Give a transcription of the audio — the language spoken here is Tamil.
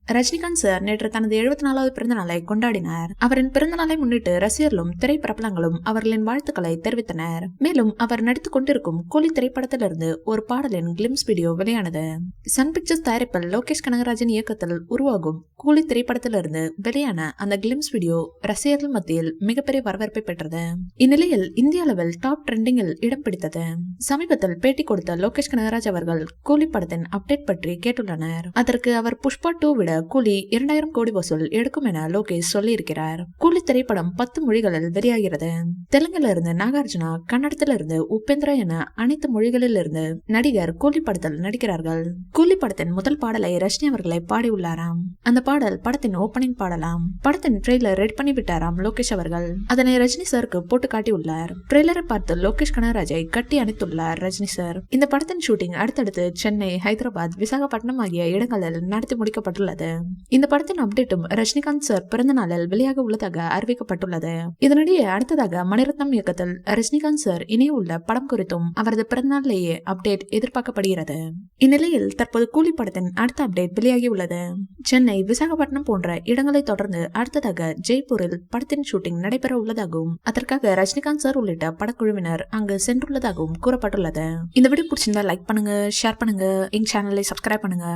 ரஜினிகாந்த் சார் நேற்று தனது 74வது பிறந்த நாளை கொண்டாடினார். அவரின் பிறந்த நாளை முன்னிட்டு ரசிகர்களும் திரைப்பிரபலங்களும் அவர்களின் வாழ்த்துக்களை தெரிவித்தனர். மேலும் அவர் நடித்துக் கொண்டிருக்கும் கூலி திரைப்படத்திலிருந்து ஒரு பாடலின் கிளிம்ஸ் வீடியோ வெளியானது. சன் பிக்சர்ஸ் தயாரிப்பில் லோகேஷ் கனகராஜன் இயக்கத்தில் உருவாகும் கூலி திரைப்படத்திலிருந்து வெளியான அந்த கிளிம்ஸ் வீடியோ ரசிகர்கள் மத்தியில் மிகப்பெரிய வரவேற்பை பெற்றது. இந்நிலையில் இந்திய அளவில் டாப் ட்ரெண்டிங்கில் இடம் பிடித்தது. சமீபத்தில் பேட்டி கொடுத்த லோகேஷ் கனகராஜ் அவர்கள் கூலி படத்தின் அப்டேட் பற்றி கேட்டுள்ளனர். அதற்கு அவர் புஷ்பா 2 விட கூலி 2000 கோடி வசூல் எடுக்கும் என லோகேஷ் சொல்லியிருக்கிறார். கூலி திரைப்படம் 10 மொழிகளில் வெளியாகிறது. தெலுங்குல இருந்து நாகார்ஜுனா, கன்னடத்தில இருந்து உபேந்திரா என அனைத்து மொழிகளில் இருந்து நடிகர் கூலி படத்தில் நடிக்கிறார்கள். கூலி படத்தின் முதல் பாடலை ரஜினி அவர்களை பாடியுள்ளாராம். அந்த பாடல் படத்தின் ஓபனிங் பாடலாம். படத்தின் ட்ரெய்லர் ரெடி பண்ணி விட்டாராம் லோகேஷ் அவர்கள். அதனை ரஜினி சாருக்கு போட்டு காட்டியுள்ளார். ட்ரெய்லரை பார்த்து லோகேஷ் கனகராஜை கட்டி அணைத்துள்ளார் ரஜினி சார். இந்த படத்தின் ஷூட்டிங் அடுத்தடுத்து சென்னை, ஹைதராபாத், விசாகப்பட்டினம் ஆகிய இடங்களில் நடத்தி முடிக்கப்பட்டுள்ளது. இந்த படத்தின் அப்டேட்டும் ரஜினிகாந்த் சார் பிறந்த நாளில் வெளியாக உள்ளதாக அறிவிக்கப்பட்டுள்ளது. இதனிடையே அடுத்ததாக மணிரத்னம் இயக்கத்தில் ரஜினிகாந்த் சார் இணைய உள்ள படம் குறித்தும் அவரது பிறந்தநாளிலேயே அப்டேட் எதிர்பார்க்கப்படுகிறது. இந்நிலையில் தற்போது கூலி படத்தின் அடுத்த அப்டேட் வெளியாகி உள்ளது. சென்னை, விசாகப்பட்டினம் போன்ற இடங்களை தொடர்ந்து அடுத்ததாக ஜெய்ப்பூரில் படத்தின் ஷூட்டிங் நடைபெற உள்ளதாகவும் அதற்காக ரஜினிகாந்த் சார் உள்ளிட்ட படக்குழுவினர் அங்கு சென்றுள்ளதாகவும் கூறப்பட்டுள்ளது. இந்த வீடியோ பிடிச்சிருந்தா லைக் பண்ணுங்க, ஷேர் பண்ணுங்க, எங்க சேனலை சப்ஸ்கிரைப் பண்ணுங்க.